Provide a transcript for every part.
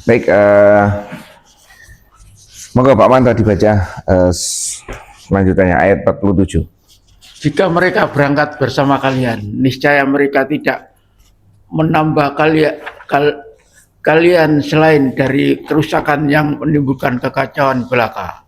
Baik, monggo Pak Manto dibaca selanjutnya ayat 47. Jika mereka berangkat bersama kalian, niscaya mereka tidak menambah kalian selain dari kerusakan yang menimbulkan kekacauan belaka.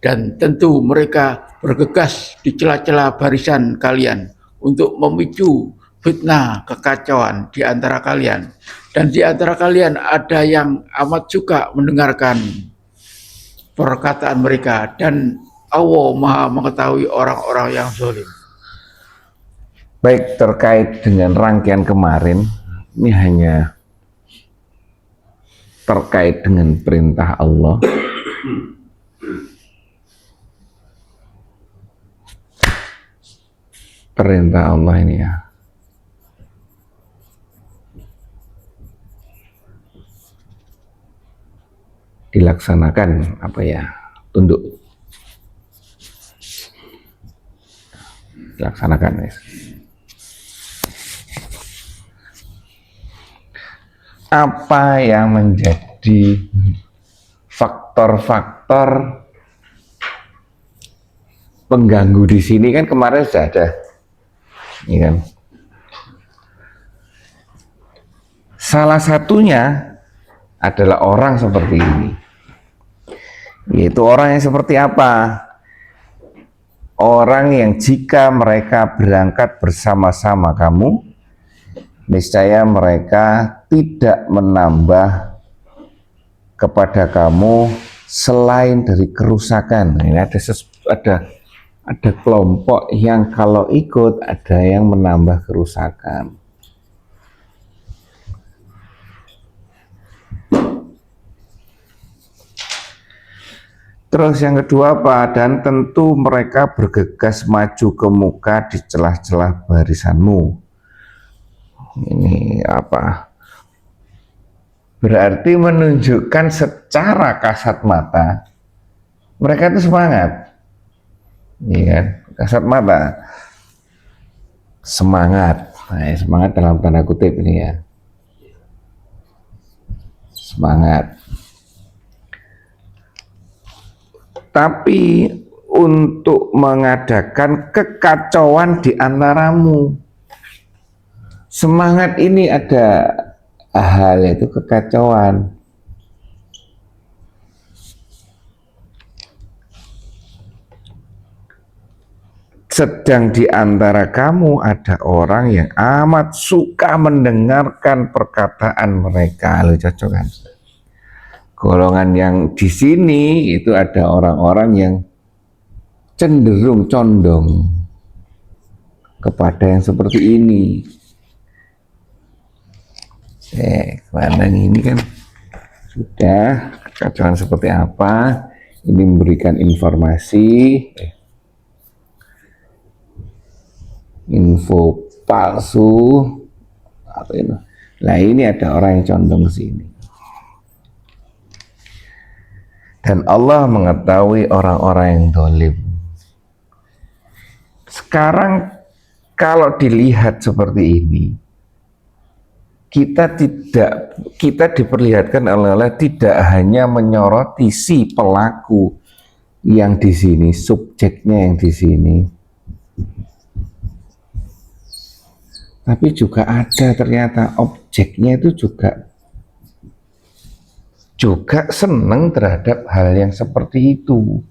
Dan tentu mereka bergegas di celah-celah barisan kalian untuk memicu fitnah kekacauan di antara kalian. Dan di antara kalian ada yang amat suka mendengarkan perkataan mereka, dan Allah Maha mengetahui orang-orang yang zalim. Baik, terkait dengan rangkaian kemarin, ini hanya terkait dengan perintah Allah. Perintah Allah ini ya. Dilaksanakan apa ya? Tunduk. Dilaksanakan ya. Apa yang menjadi faktor-faktor pengganggu di sini kan kemarin sudah ada, ya kan? Salah satunya adalah orang seperti ini. Yaitu orang yang seperti apa? Orang yang jika mereka berangkat bersama-sama kamu, niscaya mereka tidak menambah kepada kamu selain dari kerusakan. Ini ada kelompok yang kalau ikut ada yang menambah kerusakan. Terus yang kedua apa? Dan tentu mereka bergegas maju ke muka di celah-celah barisanmu. Ini apa? Berarti menunjukkan secara kasat mata mereka itu semangat, ya kan? Kasat mata semangat. Nah, semangat dalam tanda kutip ini ya, semangat. Tapi untuk mengadakan kekacauan di antaramu, semangat ini ada hal yaitu kekacauan. Sedang di antara kamu ada orang yang amat suka mendengarkan perkataan mereka. Lo cocok kan? Golongan yang di sini itu ada orang-orang yang cenderung condong kepada yang seperti ini. Kemana ini kan sudah kekacauan seperti apa? Ini memberikan informasi, info palsu, apa ini? Nah ini ada orang yang condong sini. Dan Allah mengetahui orang-orang yang zalim. Sekarang kalau dilihat seperti ini, kita diperlihatkan oleh Allah tidak hanya menyoroti si pelaku yang di sini, subjeknya yang di sini, tapi juga ada ternyata objeknya itu juga senang terhadap hal yang seperti itu.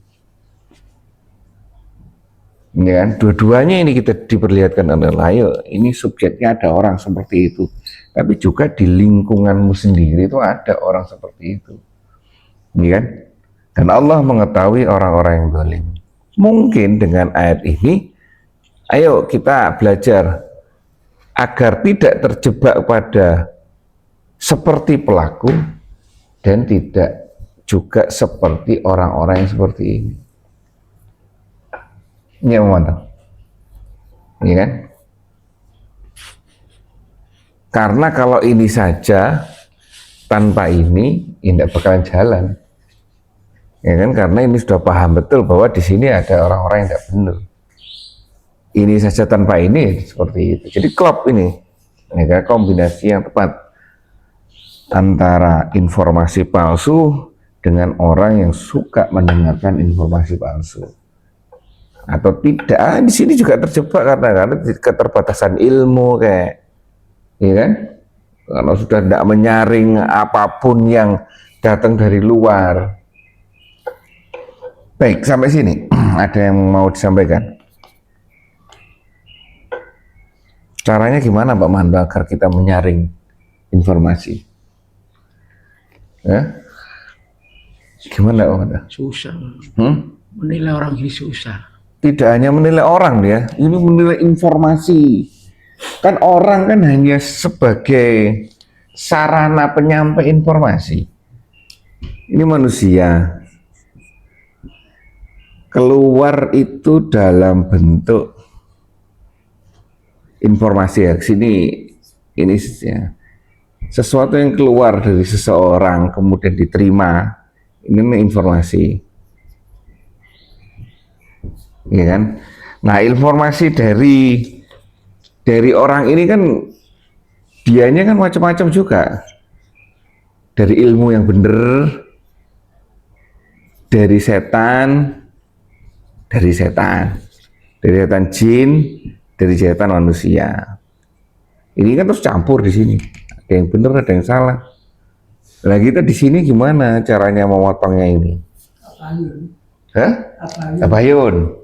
Ya, dua-duanya ini kita diperlihatkan oleh Allah. Ini subjeknya ada orang seperti itu, tapi juga di lingkunganmu sendiri itu ada orang seperti itu, ya kan? Dan Allah mengetahui orang-orang yang zalim. Mungkin dengan ayat ini, ayo kita belajar agar tidak terjebak pada seperti pelaku dan tidak juga seperti orang-orang yang seperti ini. Ini memantau, ya kan? Karena kalau ini saja tanpa ini tidak bakalan jalan, ya kan? Karena ini sudah paham betul bahwa di sini ada orang-orang yang tidak benar. Ini saja tanpa ini seperti itu. Jadi klop ini, ya kan? Kombinasi yang tepat. antara informasi palsu dengan orang yang suka mendengarkan informasi palsu atau tidak. Di sini juga terjebak karena keterbatasan ilmu kayak, ya kan? Kalau sudah tidak menyaring apapun yang datang dari luar. Baik, sampai sini ada yang mau disampaikan? Caranya gimana Pak Manto agar kita menyaring informasi? Ya? Gimana Pak Manto? Susah. Menilai orang ini susah. Tidak hanya menilai orang ya, ini menilai informasi. Kan orang kan hanya sebagai sarana penyampai informasi. Ini manusia. Keluar itu dalam bentuk informasi ya. Sini ini ya, sesuatu yang keluar dari seseorang kemudian diterima, ini informasi. Ya kan? Nah, informasi dari orang ini kan dianya kan macam-macam juga. Dari ilmu yang benar, dari setan jin, dari setan manusia. Ini kan terus campur di sini. Ada yang benar, ada yang salah. Nah, kita di sini gimana caranya memotongnya ini? Hah? Tabayun.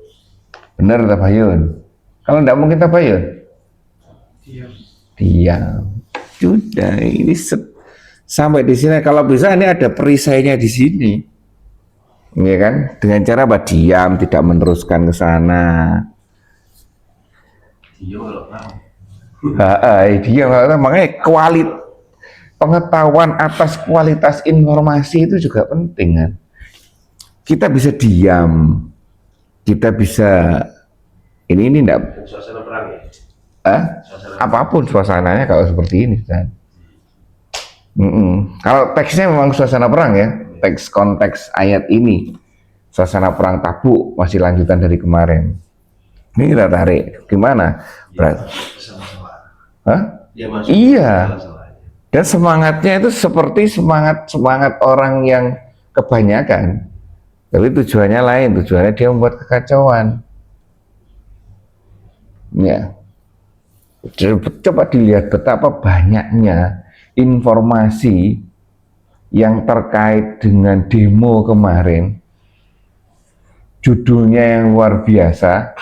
Benar tabayun. Kalau tidak mungkin tabayun, diam. Sudah, ini sampai di sini. Kalau bisa ini ada perisainya di sini, ya kan? Dengan cara apa? Diam, tidak meneruskan ke sana. Diam. Makanya pengetahuan atas kualitas informasi itu juga penting kan. Kita bisa diam. Kita bisa ini enggak suasana perang ya? Apapun suasananya kalau seperti ini kan. Kalau teksnya memang suasana perang ya, teks konteks ayat ini suasana perang Tabuk masih lanjutan dari kemarin. Ini kita tarik gimana? Iya. Dan semangatnya itu seperti semangat orang yang kebanyakan. Tapi tujuannya lain, tujuannya dia membuat kekacauan. Ya. Coba dilihat betapa banyaknya informasi yang terkait dengan demo kemarin. Judulnya yang luar biasa.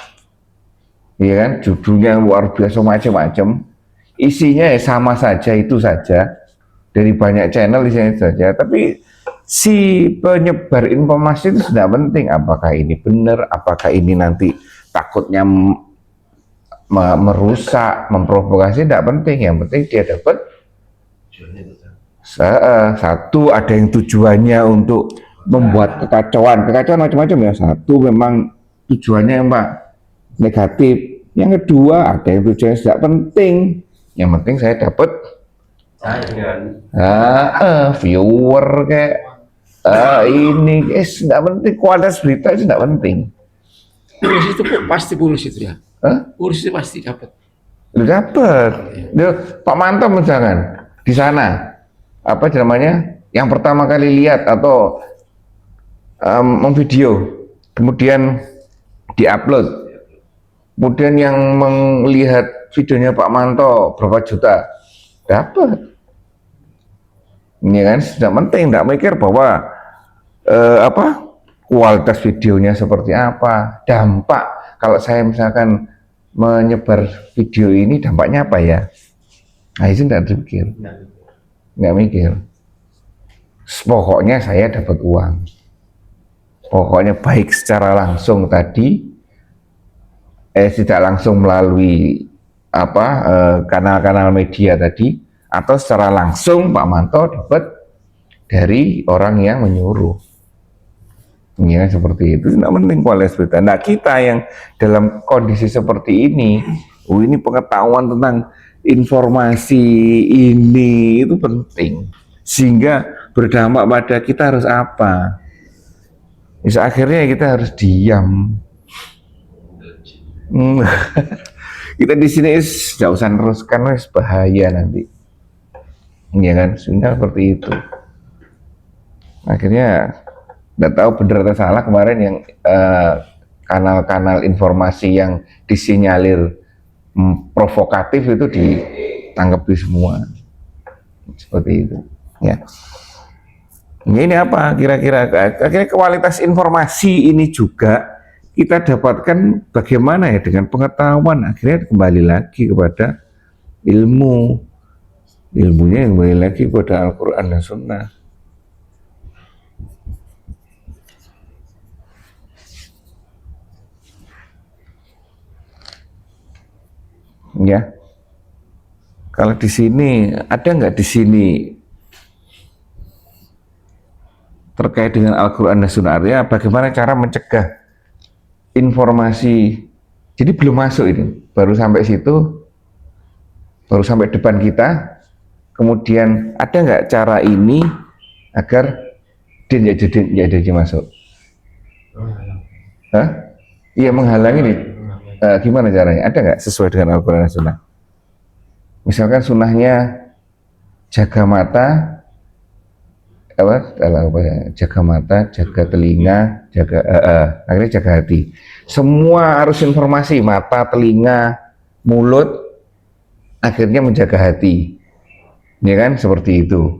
Ya kan? Judulnya yang luar biasa macam-macam. Isinya ya sama saja, itu saja. Dari banyak channel isinya itu saja, tapi si penyebar informasi itu tidak penting apakah ini benar, apakah ini nanti takutnya merusak, memprovokasi, tidak penting. Yang penting dia dapat satu, ada yang tujuannya untuk membuat kekacauan macam-macam ya. Satu memang tujuannya yang negatif. Yang kedua ada yang tujuannya tidak penting. Yang penting saya dapat viewer kayak ini nggak penting, kualitas berita itu nggak penting. Urus itu pasti pulus itu ya. Urus itu pasti dapat. Pak Manto misalkan di sana apa namanya yang pertama kali lihat atau memvideo kemudian diupload, kemudian yang melihat videonya Pak Manto berapa juta dapat. Ini kan sudah penting, tidak mikir bahwa kualitas videonya seperti apa, dampak kalau saya misalkan menyebar video ini dampaknya apa ya. Nah itu tidak dipikir, nggak mikir. Pokoknya saya dapat uang, pokoknya baik secara langsung tadi, tidak langsung melalui kanal-kanal media tadi, atau secara langsung Pak Manto dapat dari orang yang menyuruh. Ya seperti itu, tidak penting kualitas berita. Nah kita yang dalam kondisi seperti ini, ini pengetahuan tentang informasi ini itu penting, sehingga berdampak pada kita harus apa. Bisa akhirnya kita harus diam. Kita di sini tidak usah teruskan, bahaya nanti. ya kan, sehingga seperti itu. Akhirnya nggak tahu benar atau salah kemarin yang kanal-kanal informasi yang disinyalir provokatif itu ditangkap di semua, seperti itu. Ya. Ini apa kira-kira? Akhirnya kualitas informasi ini juga kita dapatkan bagaimana ya dengan pengetahuan. Akhirnya kembali lagi kepada ilmu, ilmunya yang kembali lagi kepada Al-Quran dan Sunnah. Ya, kalau di sini ada nggak di sini terkait dengan Al-Quran dan Sunnah, artinya bagaimana cara mencegah informasi. Jadi belum masuk ini, baru sampai situ, baru sampai depan kita. Kemudian ada nggak cara ini agar dia nggak jadi masuk? Hah? Iya, menghalangi nih. Gimana caranya? Ada nggak sesuai dengan Al-Quran dan Sunnah? Misalkan sunnahnya jaga mata, jaga mata, jaga telinga, jaga akhirnya jaga hati. Semua arus informasi mata, telinga, mulut akhirnya menjaga hati, ya kan, seperti itu.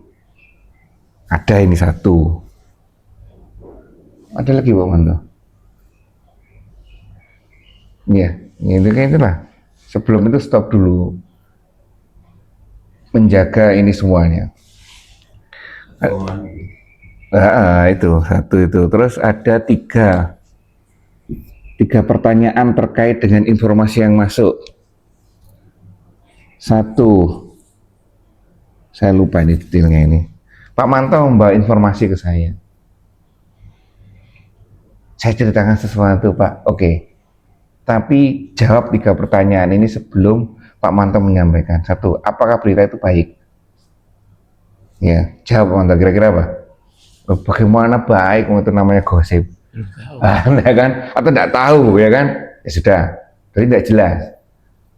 Ada ini satu. Ada lagi Pak Manto? Ya, itu kayak itulah. Sebelum itu stop dulu, menjaga ini semuanya. Itu satu itu. Terus ada tiga pertanyaan terkait dengan informasi yang masuk. Satu, saya lupa ini detailnya ini. Pak Manto membawa informasi ke saya. Saya ceritakan sesuatu Pak, oke. Tapi jawab tiga pertanyaan ini sebelum Pak Manto menyampaikan. Satu, apakah berita itu baik? Ya, jawab Pak Manto, kira-kira apa? Bagaimana baik itu namanya gosip? Ya kan? Atau tidak tahu, ya kan? Ya sudah, jadi tidak jelas.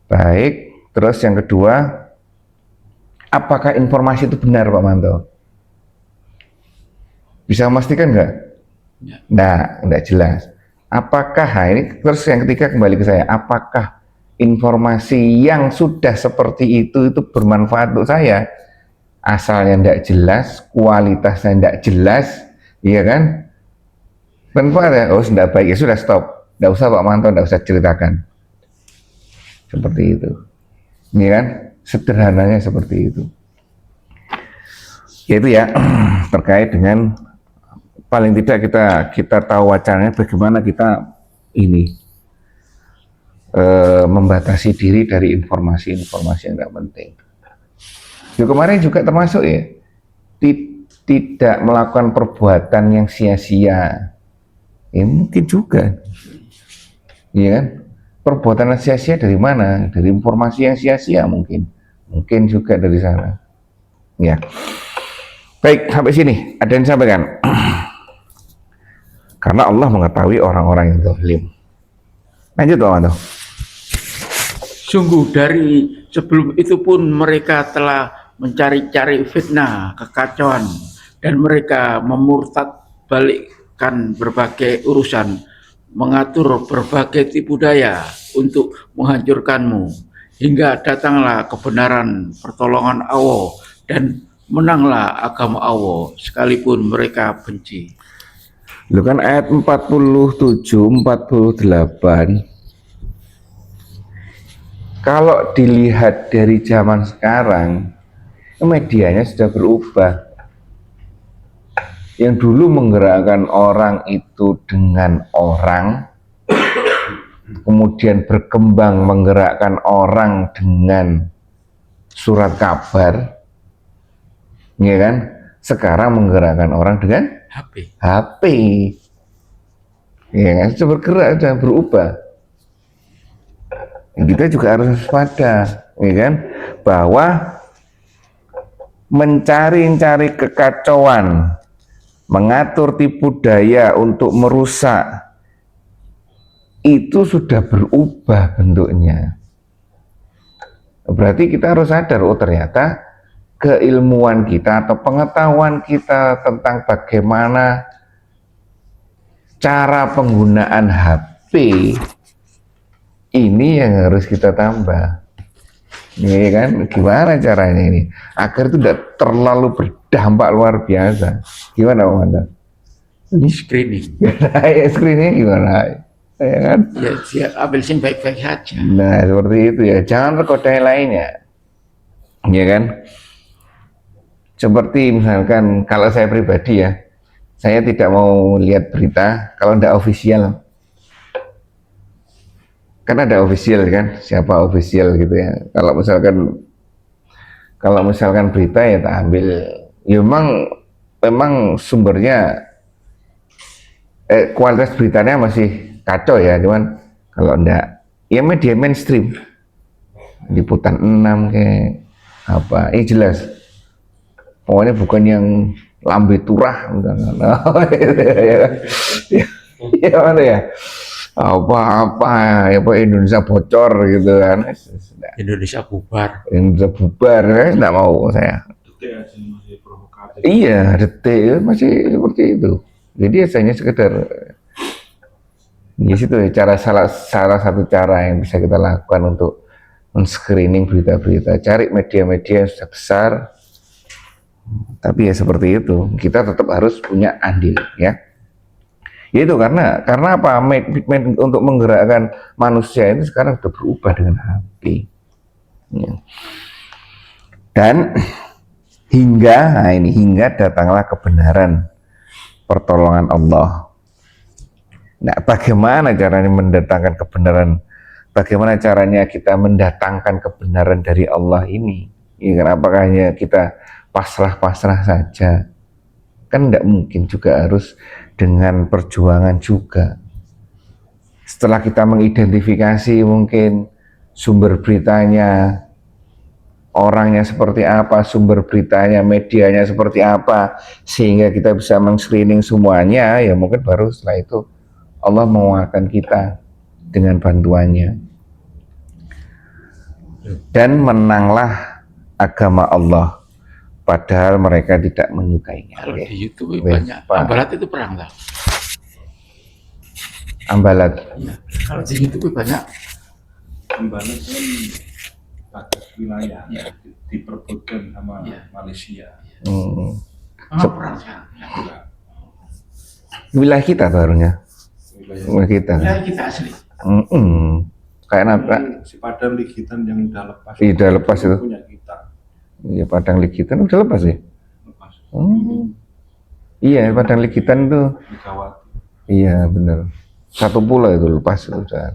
Baik, terus yang kedua, apakah informasi itu benar Pak Manto? Bisa memastikan nggak? Nah, tidak jelas. Apakah, ini terus yang ketiga kembali ke saya, apakah informasi yang sudah seperti itu bermanfaat untuk saya? Asalnya tidak jelas, kualitasnya tidak jelas, iya kan? Manfaat ya, oh tidak baik, ya sudah stop. Tidak usah Pak Manto, tidak usah ceritakan. Seperti itu. Ini kan, sederhananya seperti itu. Yaitu ya, terkait dengan paling tidak kita tahu wacananya bagaimana kita ini membatasi diri dari informasi-informasi yang tidak penting. Kemarin juga termasuk ya, tidak melakukan perbuatan yang sia-sia. Ya, mungkin juga, ya kan? Perbuatan yang sia-sia dari mana? Dari informasi yang sia-sia mungkin juga dari sana. Ya, baik, sampai sini ada yang sampaikan. Karena Allah mengetahui orang-orang yang zalim. Lanjut Pak Manto. Sungguh dari sebelum itu pun mereka telah mencari-cari fitnah, kekacauan, dan mereka memurtad balikkan berbagai urusan, mengatur berbagai tipu daya untuk menghancurkanmu, hingga datanglah kebenaran pertolongan Allah dan menanglah agama Allah sekalipun mereka benci. Lu kan ayat 47, 48. Kalau dilihat dari zaman sekarang, medianya sudah berubah. Yang dulu menggerakkan orang itu dengan orang, kemudian berkembang menggerakkan orang dengan surat kabar, ya kan? Sekarang menggerakkan orang dengan HP. Ya kan? Sudah bergerak, sudah berubah. Kita juga harus waspada, ya kan? Bahwa mencari-cari kekacauan, mengatur tipu daya untuk merusak, itu sudah berubah bentuknya. Berarti kita harus sadar, oh ternyata keilmuan kita atau pengetahuan kita tentang bagaimana cara penggunaan HP ini yang harus kita tambah. Ini kan gimana caranya ini agar itu tidak terlalu berdampak luar biasa. Gimana Om Anda? Ini screening. Screeningnya gimana? Ya kan? Ya, dia ambil sing baik-baik saja. Nah seperti itu ya. Jangan tergoda yang lainnya. Ya kan? Seperti misalkan kalau saya pribadi ya, saya tidak mau lihat berita kalau tidak ofisial. Kan ada official kan, siapa official gitu ya. Kalau misalkan berita ya tak ambil. Ya memang sumbernya kualitas beritanya masih kacau ya, cuman kalau enggak ya media mainstream Liputan 6 kayak apa, ini jelas. Pokoknya bukan yang lambe turah misalkan. Ya mana ya? Apa ya Indonesia bocor gitu kan. Indonesia bubar. Indonesia bubar kan enggak mau saya. Detik aja masih provokatif. Iya, detik masih seperti itu. Jadi hanya sekedar di situ ya salah satu cara yang bisa kita lakukan untuk men-screening berita-berita. Cari media-media yang sudah besar. Tapi ya seperti itu, kita tetap harus punya andil ya. Itu karena apa? Untuk menggerakkan manusia itu sekarang sudah berubah dengan HP. Ya. Dan hingga datanglah kebenaran, pertolongan Allah. Nah, bagaimana caranya mendatangkan kebenaran? Bagaimana caranya kita mendatangkan kebenaran dari Allah ini? Ya, apakah hanya kita pasrah-pasrah saja? Kan tidak mungkin, juga harus dengan perjuangan juga. Setelah kita mengidentifikasi mungkin sumber beritanya, orangnya seperti apa, sumber beritanya, medianya seperti apa, sehingga kita bisa men-screening semuanya, ya mungkin baru setelah itu Allah menguatkan kita dengan bantuannya. Dan menanglah agama Allah, padahal mereka tidak menyukainya. Kalau di YouTube banyak. Ambalat itu perang tak? Ambalat. Ya. Kalau di YouTube banyak. Ambalat kan batas wilayah Ya. diperbutkan sama Ya. Malaysia. Perang sekarang. Wilayah kita barunya. Wilayah kita. Ya, kita asli. Kayak apa? Si Padang Ligitan yang udah lepas. Iya, udah lepas itu. Punya kita. Iya, Padang Ligitan udah lepas ya? Lepas. Iya, Padang Ligitan itu. Megawati. Iya, benar. Satu pulau itu lepas sudah.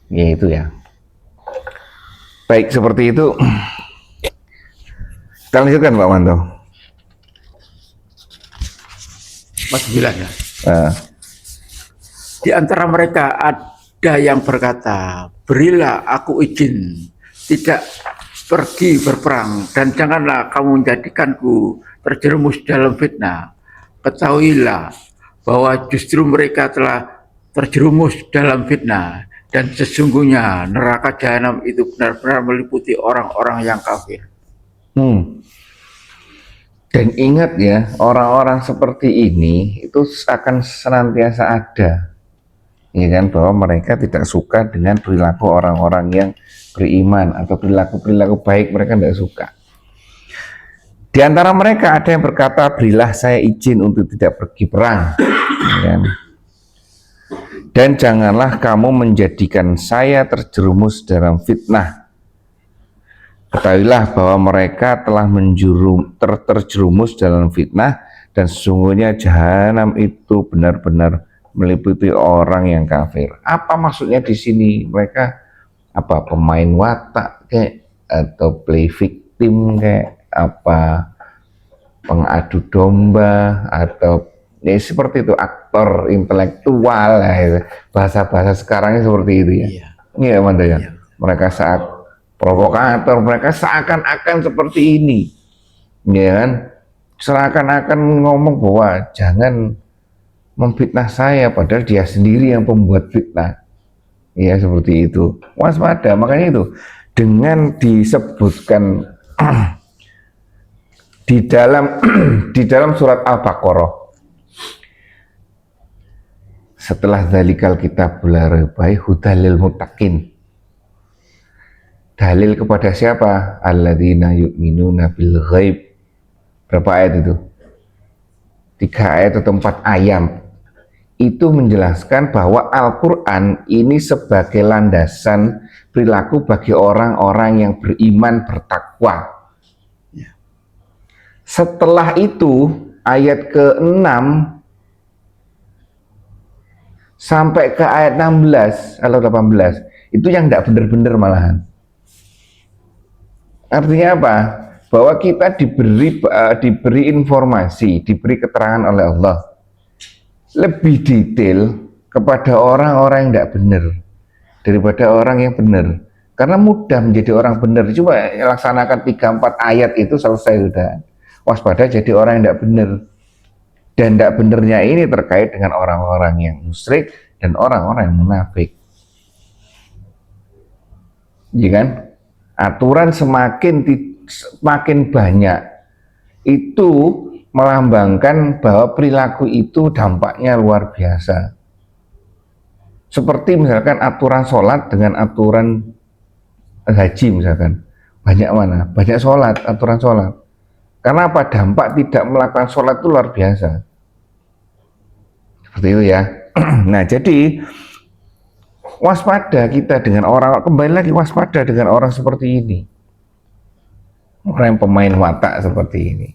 Ya itu ya. Baik, seperti itu. Kita lanjutkan Pak Manto. Mas bilang ya. Di antara mereka ada yang berkata, berilah aku izin tidak pergi berperang dan janganlah kamu menjadikanku terjerumus dalam fitnah. Ketahuilah bahwa justru mereka telah terjerumus dalam fitnah dan sesungguhnya neraka jahanam itu benar-benar meliputi orang-orang yang kafir. Dan ingat ya, orang-orang seperti ini itu akan senantiasa ada. Ya kan, bahwa mereka tidak suka dengan perilaku orang-orang yang beriman atau perilaku baik, mereka tidak suka. Di antara mereka ada yang berkata, berilah saya izin untuk tidak pergi perang. Ya kan? Dan janganlah kamu menjadikan saya terjerumus dalam fitnah. Ketahuilah bahwa mereka telah terjerumus dalam fitnah dan sesungguhnya jahanam itu benar-benar meliputi orang yang kafir. Apa maksudnya di sini? Mereka apa, pemain watak kayak, atau play victim kayak, apa pengadu domba, atau ya seperti itu, aktor intelektual ya, bahasa-bahasa sekarangnya seperti itu ya. Iya Manda ya. Mereka saat provokator, mereka seakan-akan seperti ini, ya kan? Seakan-akan ngomong bahwa jangan memfitnah saya, padahal dia sendiri yang pembuat fitnah. Ya seperti itu. Waspada. Makanya itu dengan disebutkan di dalam di dalam surat Al-Baqarah, setelah dzalikal kitabul la raiba hudalil muttaqin, dalil kepada siapa? Alladzina yu'minuna bil ghaib. Berapa ayat itu? 3 ayat atau 4 ayat. Itu menjelaskan bahwa Al-Quran ini sebagai landasan perilaku bagi orang-orang yang beriman, bertakwa. Setelah itu ayat ke-6 sampai ke ayat 16 atau 18 itu yang tidak benar-benar malahan. Artinya apa? Bahwa kita diberi informasi, diberi keterangan oleh Allah lebih detail kepada orang-orang yang tidak benar daripada orang yang benar. Karena mudah menjadi orang benar. Coba laksanakan 3-4 ayat itu selesai sudah. Waspada jadi orang yang tidak benar. Dan tidak benarnya ini terkait dengan orang-orang yang musyrik dan orang-orang yang munafik. Iya kan? Aturan semakin banyak itu melambangkan bahwa perilaku itu dampaknya luar biasa. Seperti misalkan aturan sholat dengan aturan haji misalkan. Banyak mana? Banyak sholat, aturan sholat. Karena apa? Dampak tidak melakukan sholat itu luar biasa. Seperti itu ya. Nah jadi waspada kita dengan orang, kembali lagi waspada dengan orang seperti ini. Orang yang pemain watak seperti ini.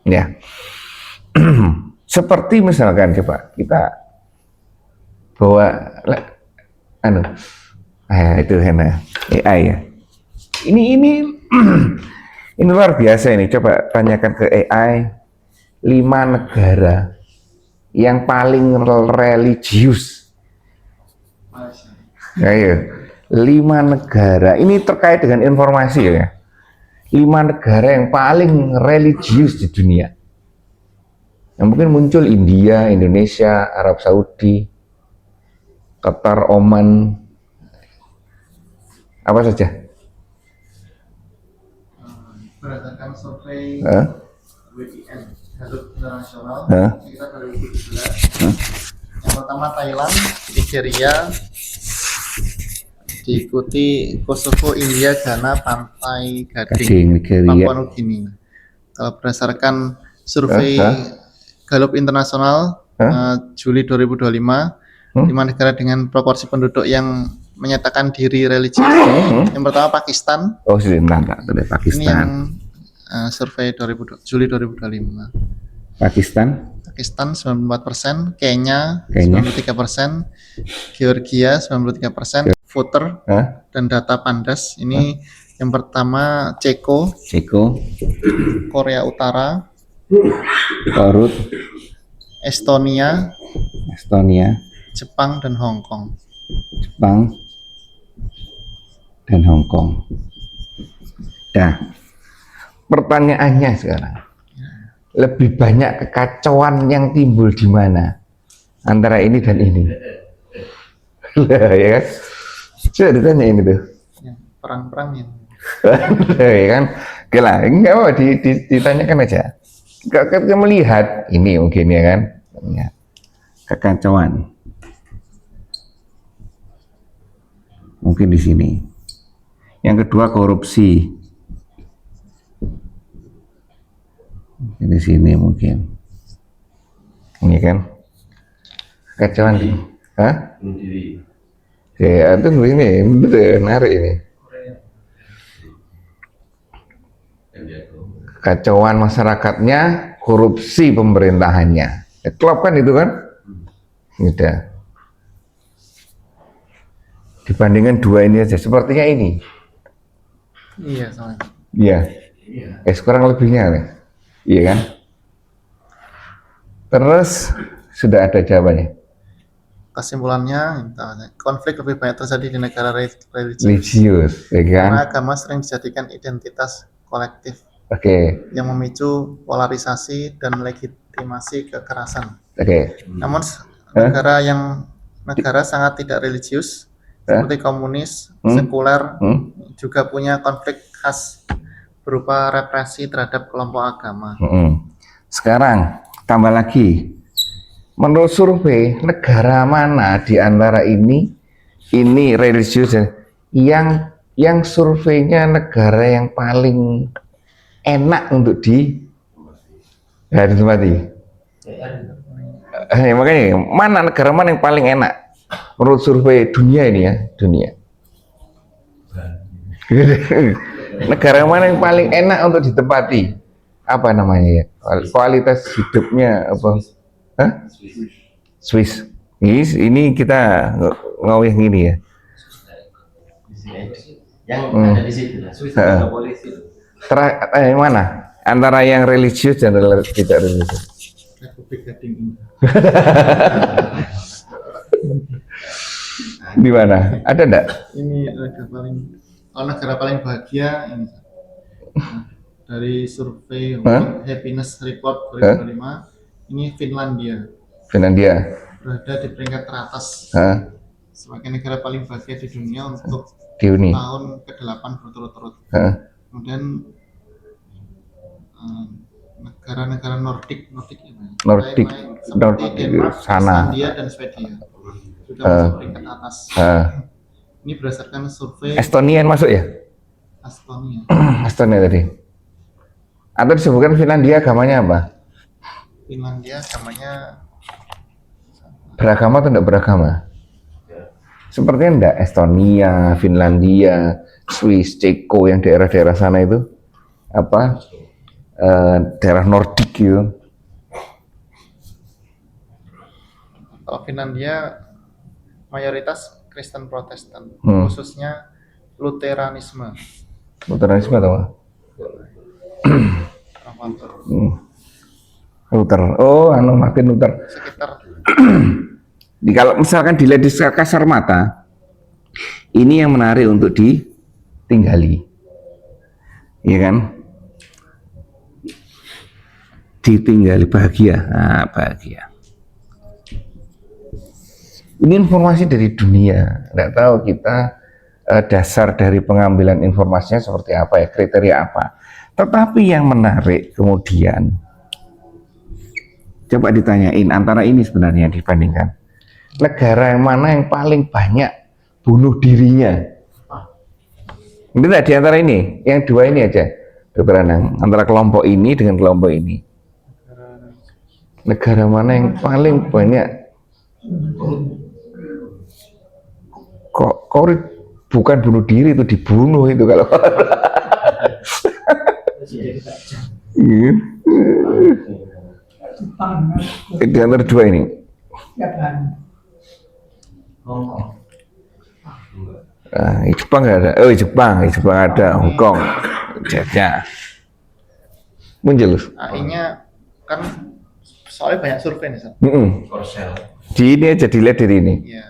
Ya. Seperti misalkan coba kita bawa itu AI ya. Ini ini luar biasa ini. Coba tanyakan ke AI 5 negara yang paling religius. Ayo, 5 negara. Ini terkait dengan informasi ya. 5 negara yang paling religius di dunia. Yang mungkin muncul India, Indonesia, Arab Saudi, Qatar, Oman, apa saja? Berdasarkan survei WIN Gallup Internasional sekitar 2017, yang pertama Thailand, Nigeria, diikuti Kosovo, India, Ghana, Pantai Gading, Papua Nugini. Kalau berdasarkan survei Gallup Internasional Juli 2025, 5 negara dengan proporsi penduduk yang menyatakan diri religius. Yang pertama Pakistan. Oh, Pakistan. Ini yang survei Juli 2025. Pakistan 94%, Kenya 93%, Georgia 93%, voter dan data Pandas. Ini yang pertama Ceko, Korea Utara, Korut, Estonia, Jepang dan Hong Kong. Nah, pertanyaannya sekarang, lebih banyak kekacauan yang timbul di mana antara ini dan ini? Lah ya kan? Coba ditanya ini tuh. Perang-perang yang ya kan? Oke lah, enggak mau ditanyakan aja. Kita melihat ini mungkin ya kan? Ya. Kekacauan. Mungkin di sini. Yang kedua korupsi. Di sini mungkin. Ini kan? Kekacauan. Hah? Ya, itu ini betul menarik ini. Kekacauan masyarakatnya, korupsi pemerintahannya. Klop kan itu kan? Udah. Dibandingkan 2 ini aja, sepertinya ini. Iya, sama. Iya. Kurang lebihnya nih. Iya kan? Terus sudah ada jawabannya. Kesimpulannya, konflik lebih banyak terjadi di negara Religius, ya kan? Karena agama sering dijadikan identitas kolektif yang memicu polarisasi dan legitimasi kekerasan. Namun negara sangat tidak religius seperti komunis, sekuler juga punya konflik khas berupa represi terhadap kelompok agama. Sekarang tambah lagi, menurut survei negara mana di antara ini religius yang surveinya negara yang paling enak untuk ditempati? Makanya negara mana yang paling enak menurut survei dunia ini ya, dunia. Negara mana yang paling enak untuk ditempati? Apa namanya ya? Kualitas hidupnya apa? Hah? Swiss. Ini kita ngomong yang ini ya. Yang ada di situ. Swiss ada polisi. Mana? Antara yang religius dan tidak religius. Republik Gading. Di mana? Ada enggak? Ini negara paling bahagia ini. Dari survei Happiness Report 2005, ini Finlandia. Berada di peringkat teratas sebagai negara paling bahagia di dunia untuk tahun ke-8 berturut-turut. Kemudian negara-negara Nordik seperti Denmark, Islandia dan Swedia sudah masuk peringkat atas. Ini berdasarkan survei. Estonia masuk ya? Estonia tadi. Atau disebutkan Finlandia agamanya apa? Finlandia agamanya beragama atau tidak beragama? Sepertinya enggak. Estonia, Finlandia, Swiss, Ceko, yang daerah-daerah sana itu apa? Daerah Nordik gitu. Kalau Finlandia mayoritas Kristen Protestan, khususnya Lutheranisme. Lutheranisme atau apa? Luther. Oh, Martin Luther. Sekitar. Kalau misalkan dilihat di kasar mata, ini yang menarik untuk ditinggali, iya kan? Ditinggali bahagia, bahagia. Ini informasi dari dunia, nggak tahu kita dasar dari pengambilan informasinya seperti apa ya, kriteria apa. Tetapi yang menarik kemudian, coba ditanyain antara ini sebenarnya dibandingkan. Negara yang mana yang paling banyak bunuh dirinya? Ini tidak di antara ini, yang dua ini aja, Dokter Anang, antara kelompok ini dengan kelompok ini. Negara mana yang paling banyak? Kok bukan bunuh diri, itu dibunuh itu kalau. Di antara dua ini. Jepang nggak ada. Oh, Jepang ada. Hong Kong. Jajah. Muncul. AI-nya kan soalnya banyak survei nih, San. Di ini aja dilihat dari ini. Iya.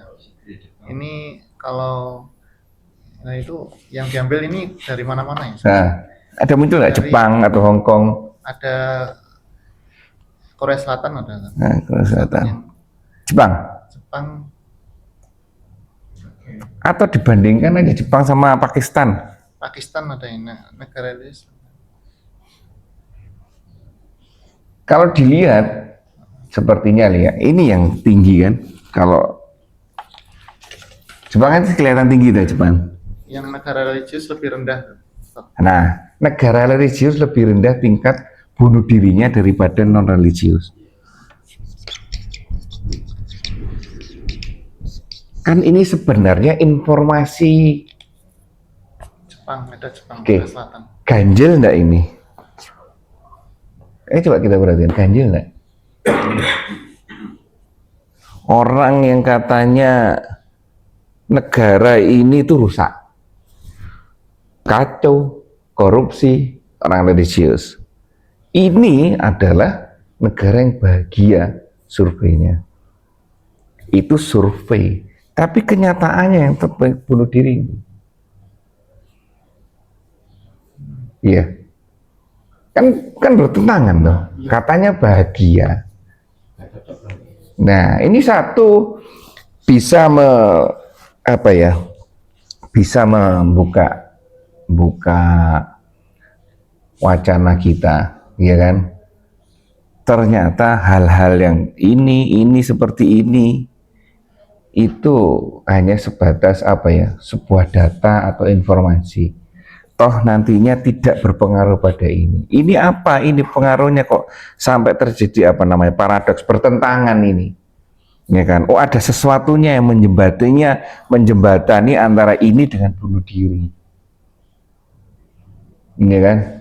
Ini kalau itu yang diambil ini dari mana-mana ya? Nah, ada muncul nggak Jepang atau Hong Kong? Ada Korea Selatan ada. Nah, Korea Selatan. Jepang. Atau dibandingkan aja Jepang sama Pakistan. Pakistan ada ini negara itu. Kalau dilihat sepertinya lihat ini yang tinggi kan. Kalau Jepang kan kelihatan tinggi dah Jepang. Yang negara religius lebih rendah. Nah, negara religius lebih rendah tingkat bunuh dirinya daripada non religius. Kan ini sebenarnya informasi. Ada Jepang, Oke. Korea Selatan. Ganjil enggak ini? Coba kita perhatikan, ganjil enggak? Orang yang katanya negara ini tuh rusak, kacau, korupsi, orang religius. Ini adalah negara yang bahagia surveinya. Itu survei, tapi kenyataannya yang terbaik bunuh diri. Iya, kan bertentangan loh. Katanya bahagia. Nah, ini satu bisa bisa membuka wacana kita, ya kan? Ternyata hal-hal yang ini seperti ini itu hanya sebatas apa ya, sebuah data atau informasi. Toh nantinya tidak berpengaruh pada ini. Ini apa? Ini pengaruhnya kok sampai terjadi apa namanya paradoks, pertentangan ini, ya kan? Oh, ada sesuatunya yang menjembatani antara ini dengan bunuh diri, ya kan?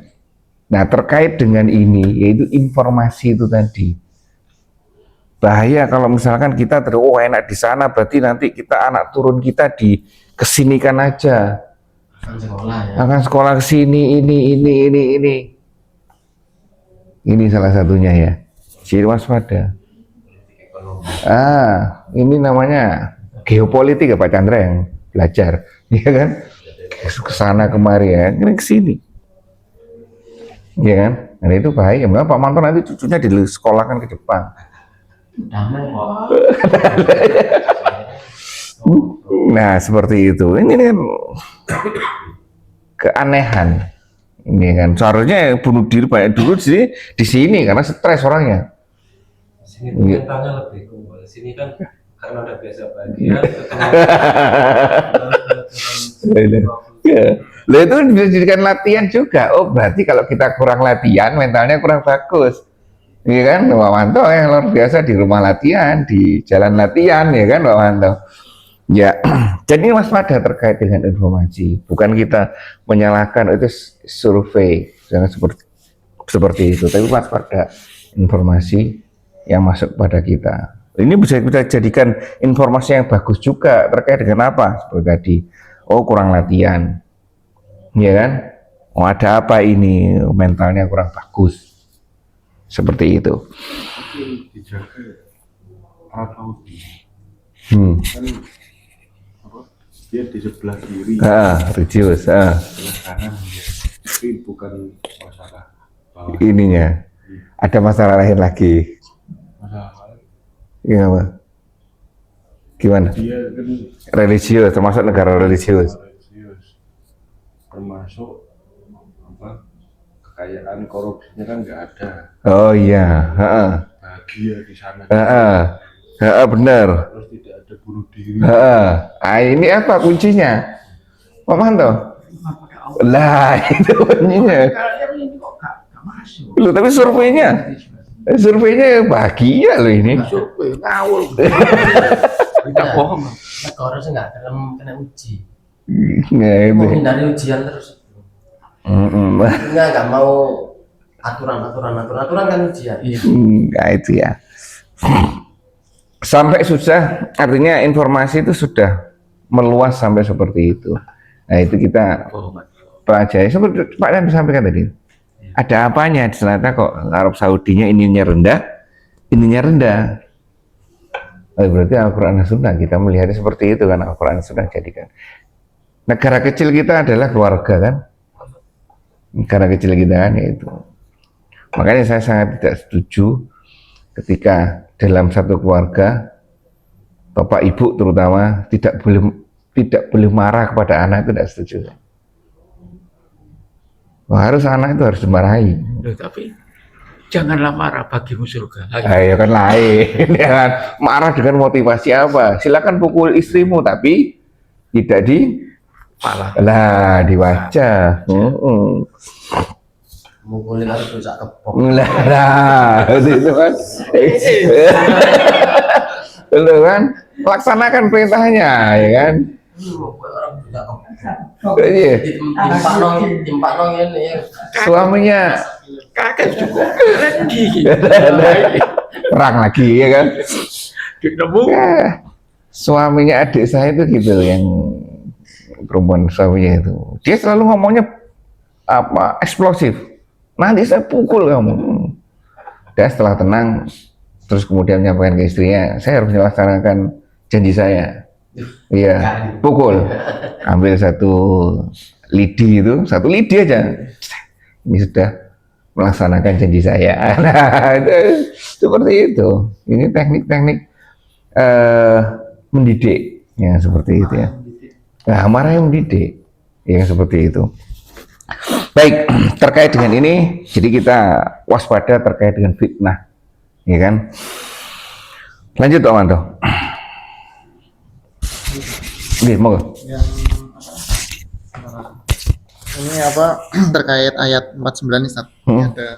Nah, terkait dengan ini, yaitu informasi itu tadi. Bahaya kalau misalkan kita terus, oh enak di sana, berarti nanti kita anak turun kita kesinikan aja. Akan sekolah ya. Akan sekolah ke sini, ini. Ini salah satunya ya. Jadi waspada. Ini namanya geopolitik ya Pak Chandra yang belajar, ya kan? Ke sana kemari ya, ini ke sini. Ya kan? Nah itu bahaya. Maka Pak Manto nanti cucunya disekolahkan ke Jepang. Damai kok. Nah seperti itu. Ini kan keanehan. Ini kan seharusnya bunuh diri banyak dulu di sini karena stres orangnya. Sini tuh mentalnya lebih kuat. Sini kan karena udah biasa bahagia. Lah itu bisa dijadikan latihan juga. Oh berarti kalau kita kurang latihan mentalnya kurang bagus. Iya kan Pak Manto yang luar biasa di rumah latihan, di jalan latihan, ya kan Pak Manto. Ya, jadi waspada terkait dengan informasi. Bukan kita menyalahkan itu survei, jangan seperti itu. Tapi waspada informasi yang masuk pada kita. Ini bisa kita jadikan informasi yang bagus juga terkait dengan apa? Seperti tadi, oh kurang latihan, ya kan? Oh ada apa ini? Mentalnya kurang bagus. Seperti itu. Tapi dijaga Arab Saudi Hmm. kan apa, dia di sebelah kiri, Religius. sebelah kanan dia. Tapi bukan masalah bawah. Ininya. Ada masalah lain lagi. Masalah Gimana? Gimana? dia kan Religius, termasuk negara religius. religius, termasuk apa, kekayaan korupsinya kan nggak ada, Oh iya, bahagia di sana, benar. terus tidak ada bunuh diri. Ini apa kuncinya? Pak Manto? Lah itu kuncinya. Loh, tapi surveinya bahagia loh ini. Survei ngawur. Tidak bohong. Negara sih nggak dalam kena uji. Nah, itu. Menghindari ujian terus. Nggak mau aturan kan ujian. Nah, itu ya. Sampai susah, artinya informasi itu sudah meluas sampai seperti itu. Nah itu kita pelajari. Seperti Pak yang disampaikan tadi. Ada apanya? Ternyata kok Arab Saudinya ininya rendah. Oh, berarti Al-Quran dan Sunnah kita melihatnya seperti itu kan, Al-Quran dan Sunnah jadikan. Negara kecil kita adalah keluarga kan. Negara kecil kita kan yaitu. Makanya saya sangat tidak setuju ketika dalam satu keluarga bapak ibu terutama tidak boleh marah kepada anak, itu tidak setuju. Harus anak itu harus dimarahi. Loh, tapi janganlah marah bagimu surga. Ya kan lain, ya kan. Marah dengan motivasi apa? Silakan pukul istrimu tapi tidak di Pala. lah di wajah. Mukulin harus rusak kepok. Lah, itu kan. Itu kan, laksanakan perintahnya, ya kan. Orang rusak kepok. Iya. Timpak nong ini. Suaminya Kakek juga lagi. perang lagi, ya kan. Nemu. Suaminya adik saya itu gitu, yang perempuan suaminya itu. Dia selalu ngomongnya apa eksplosif. Nanti saya pukul kamu. Dan setelah tenang, terus kemudian menyampaikan ke istrinya, saya harus melaksanakan janji saya. Iya, pukul. Ambil satu lidi aja. Ini sudah melaksanakan janji saya. Nah, itu, seperti itu. Ini teknik-teknik mendidik, yang seperti itu ya. Nah, marah yang mendidik, yang seperti itu. Baik, terkait dengan ini, jadi kita waspada terkait dengan fitnah, ya kan? Lanjut, Pak Manto. Oke, mau. Yang ini apa terkait ayat 49 nih, Ustaz. Ini ada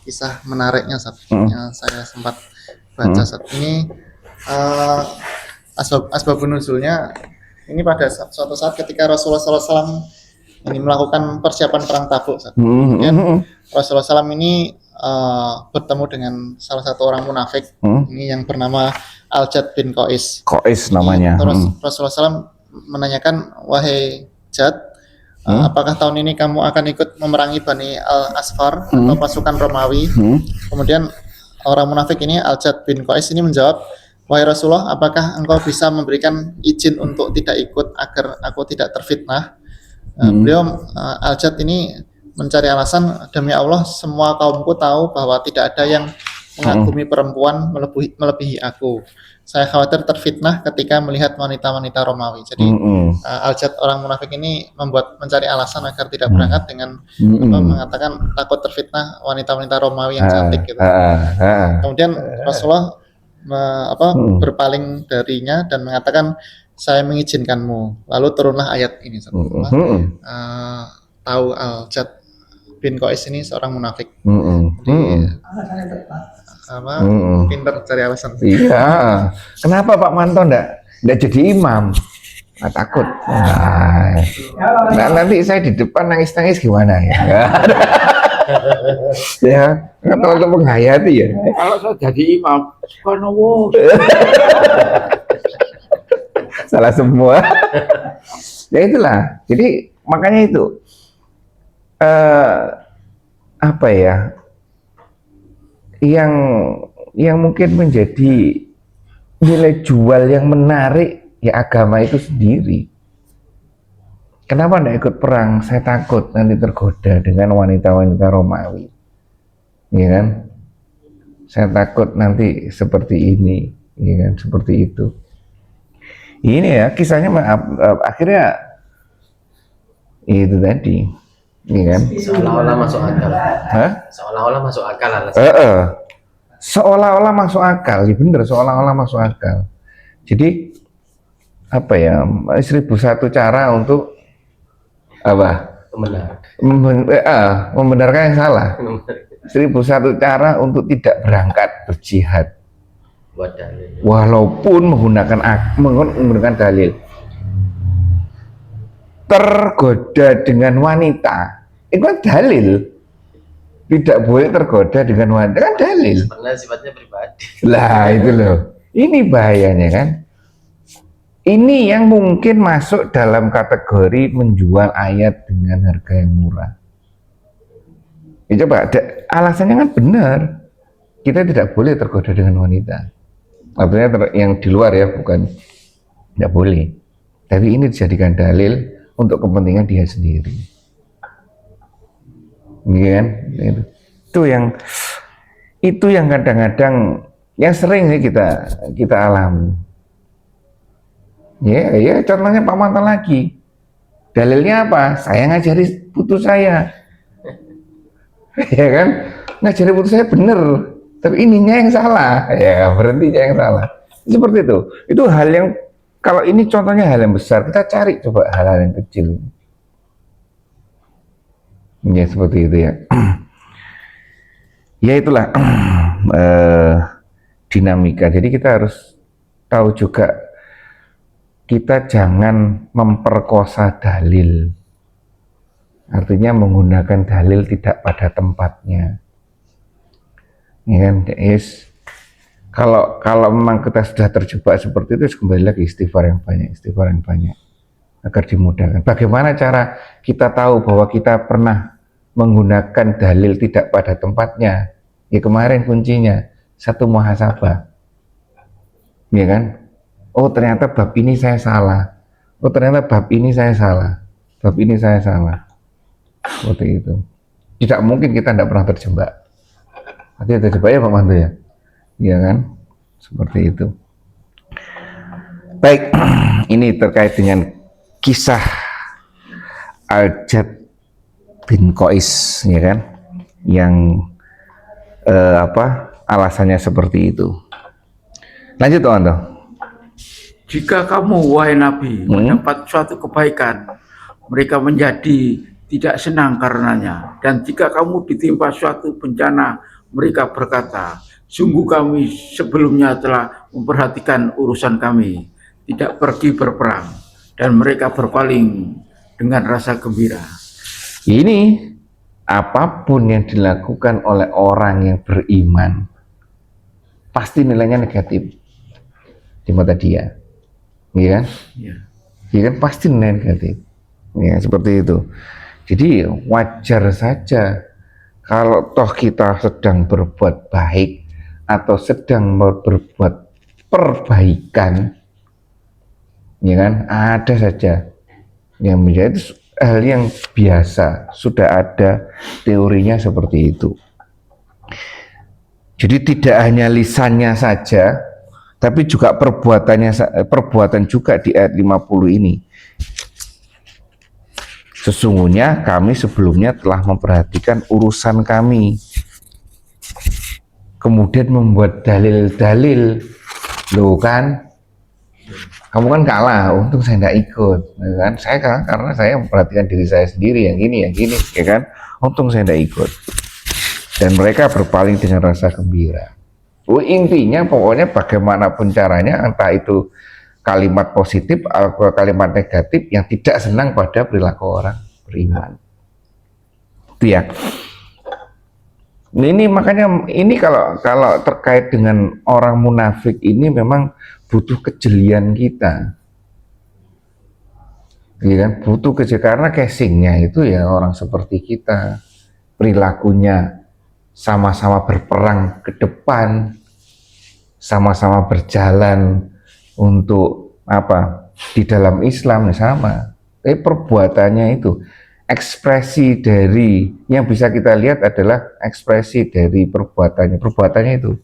kisah menariknya, Ustaz, yang saya sempat baca, Ustaz. Ini asbabun nuzulnya ini pada suatu saat ketika Rasulullah SAW ini melakukan persiapan perang Tabuk, Ustaz. Kemudian Rasulullah SAW ini bertemu dengan salah satu orang munafik ini yang bernama Al-Jad bin Qais. Qais namanya. Terus Rasulullah SAW menanyakan, wahai Jad, apakah tahun ini kamu akan ikut memerangi Bani Al-Asfar atau pasukan Romawi? Kemudian orang munafik ini, Al-Jad bin Qais ini menjawab, wahai Rasulullah, apakah engkau bisa memberikan izin untuk tidak ikut agar aku tidak terfitnah? Beliau Al-Jad ini mencari alasan, demi Allah semua kaumku tahu bahwa tidak ada yang mengagumi perempuan melebihi aku. Saya khawatir terfitnah ketika melihat wanita-wanita Romawi. Jadi Al-Jad orang munafik ini mencari alasan agar tidak berangkat dengan mengatakan takut terfitnah wanita-wanita Romawi yang cantik gitu. Kemudian Rasulullah berpaling darinya dan mengatakan, saya mengizinkanmu. Lalu turunlah ayat ini. Tahu Al-Jad bin Qais ini seorang munafik. Pinter cari alasan. Iya. Kenapa Pak Manto ndak jadi imam? Nggak takut. Nah, nanti saya di depan nangis-nangis gimana ya? Ya, kan untuk menghayati ya. Kalau saya jadi imam, subhanallah. Salah semua. Ya itulah. Jadi makanya itu apa ya? Yang mungkin menjadi nilai jual yang menarik ya agama itu sendiri. Kenapa tidak ikut perang? Saya takut nanti tergoda dengan wanita-wanita Romawi, ya kan? Saya takut nanti seperti ini, ya kan? Seperti itu. Ini ya kisahnya akhirnya itu tadi, ya kan? Seolah-olah masuk akal. Hah? Seolah-olah masuk akal alasan. Seolah-olah masuk akal, ya bener, seolah-olah masuk akal. Jadi apa ya, 1001 cara untuk apa? Membenarkan yang salah. 1001 cara untuk tidak berangkat berjihad. Walaupun menggunakan dalil. Tergoda dengan wanita, itu kan dalil. Tidak boleh tergoda dengan wanita, kan dalil. Sebenarnya sifatnya pribadi. Lah itu loh. Ini bahayanya kan. Ini yang mungkin masuk dalam kategori menjual ayat dengan harga yang murah. Ya, coba, alasannya kan benar. Kita tidak boleh tergoda dengan wanita. Artinya yang di luar ya, bukan tidak boleh. Tapi ini dijadikan dalil untuk kepentingan dia sendiri. Iya kan? Itu yang kadang-kadang yang sering sih kita alami. Ya, contohnya Pak Manto lagi. Dalilnya apa? Saya ngajari putu saya. Ya kan? Ngajari putu saya bener, tapi ininya yang salah. Ya, berhentinya yang salah. Seperti itu. Itu hal yang, kalau ini contohnya hal yang besar, kita cari coba hal-hal yang kecil. Ya, seperti itu ya. Ya itulah dinamika. Jadi kita harus tahu juga, kita jangan memperkosa dalil. Artinya menggunakan dalil tidak pada tempatnya. Ya kan, kalau memang kita sudah terjebak seperti itu, kembali lagi istighfar yang banyak, agar dimudahkan. Bagaimana cara kita tahu bahwa kita pernah menggunakan dalil tidak pada tempatnya? Ya kemarin kuncinya, satu muhasabah. Ya kan? Oh ternyata bab ini saya salah. Oh ternyata bab ini saya salah. Bab ini saya salah. Seperti itu. Tidak mungkin kita tidak pernah terjebak. Artinya terjebak ya Pak Manto ya? Iya kan? Seperti itu. Baik, ini terkait dengan kisah Al-Jad bin Qais, ya kan, yang alasannya seperti itu. Lanjut toh. Jika kamu, wahai Nabi, mendapat suatu kebaikan, mereka menjadi tidak senang karenanya. Dan jika kamu ditimpa suatu bencana, mereka berkata, sungguh kami sebelumnya telah memperhatikan urusan kami, tidak pergi berperang, dan mereka berpaling dengan rasa gembira. Ini apapun yang dilakukan oleh orang yang beriman, pasti nilainya negatif di mata dia. Iya kan? Iya kan, pasti negatif. Ya, seperti itu. Jadi wajar saja kalau toh kita sedang berbuat baik atau sedang berbuat perbaikan, ya kan, ada saja yang menjadi hal yang biasa, sudah ada teorinya seperti itu. Jadi tidak hanya lisannya saja, tapi juga perbuatan juga di ayat 50 ini. Sesungguhnya kami sebelumnya telah memperhatikan urusan kami, kemudian membuat dalil-dalil. Loh kan, kamu kan kalah, untung saya tidak ikut, ya kan? Saya kalah karena saya memperhatikan diri saya sendiri, yang gini, ya kan? Untung saya tidak ikut. Dan mereka berpaling dengan rasa gembira. Intinya pokoknya bagaimanapun caranya, entah itu kalimat positif atau kalimat negatif, yang tidak senang pada perilaku orang beriman. Itu ya. Ini makanya ini kalau terkait dengan orang munafik ini memang butuh kejelian kita. Ya kan? Butuh kejelian karena casingnya itu ya orang seperti kita. Perilakunya sama-sama berperang ke depan, sama-sama berjalan untuk di dalam Islam sama, tapi perbuatannya itu, ekspresi dari yang bisa kita lihat adalah ekspresi dari perbuatannya itu,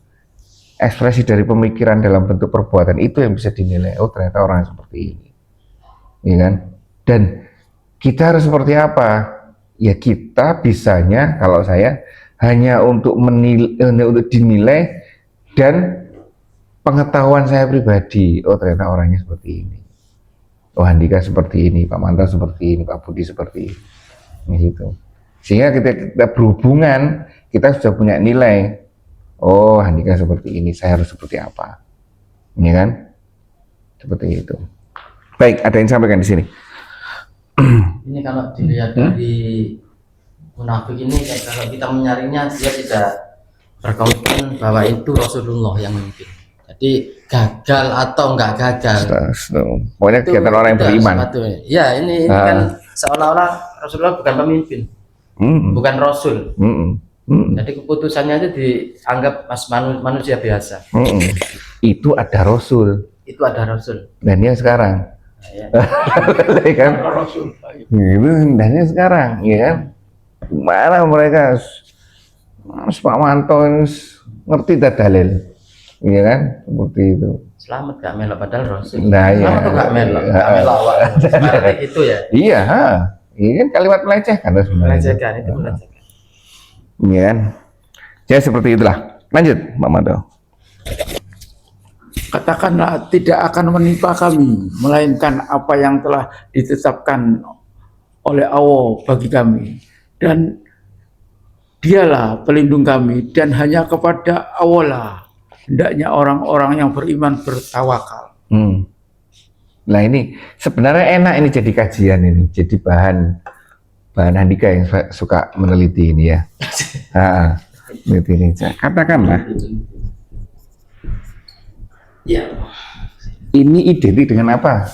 ekspresi dari pemikiran dalam bentuk perbuatan itu yang bisa dinilai, oh ternyata orang seperti ini, ya kan? Dan kita harus seperti apa? Ya kita bisanya, kalau saya hanya untuk dinilai dan pengetahuan saya pribadi, oh ternyata orangnya seperti ini, oh Handika seperti ini, Pak Manto seperti ini, Pak Budi seperti ini, gitu. Sehingga kita berhubungan, kita sudah punya nilai, oh Handika seperti ini, saya harus seperti apa, ini kan, seperti itu. Baik, ada yang sampaikan di sini. Ini kalau dilihat dari munafik ini, kalau kita menyaringnya, dia tidak berkomitmen bahwa itu Rasulullah yang memimpin. Jadi gagal atau enggak gagal, pokoknya kegiatan orang yang beriman. Ya ini kan seolah-olah Rasulullah bukan pemimpin, bukan Rasul. Jadi keputusannya itu dianggap manusia biasa. Itu ada Rasul. Itu ada Rasul. Dan dia sekarang. Ya. Kan? Itu dan dia sekarang, ya kan? Mana mereka Pak Manto ngerti dalil, ya kan, seperti itu. Selamat gak melok padahal Rasul. Nah, selamat ya. Gak melok awal. Seperti itu ya. Iya, ini kan kalimat melecehkan sebenarnya. Melecehkan itu melecehkan. Iya kan, jadi seperti itulah. Lanjut, Pak Manto. Katakanlah tidak akan menimpa kami, melainkan apa yang telah ditetapkan oleh Allah bagi kami. Dan dialah pelindung kami, dan hanya kepada Allah lah hendaknya orang-orang yang beriman bertawakal. Nah ini sebenarnya enak ini jadi kajian ini, jadi bahan Handika yang suka meneliti ini ya. Meneliti ini. Katakanlah Ya. ini identik dengan apa,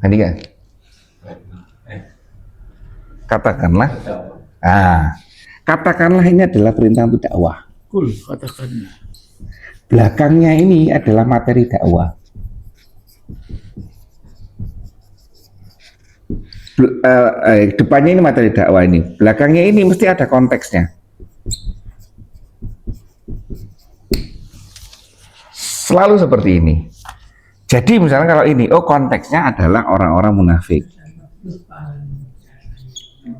Handika? Katakanlah, katakanlah ini adalah perintah untuk dakwah. Katakanlah. Belakangnya ini adalah materi dakwah. Depannya ini materi dakwah ini, belakangnya ini mesti ada konteksnya. Selalu seperti ini. Jadi misalnya kalau ini, oh konteksnya adalah orang-orang munafik.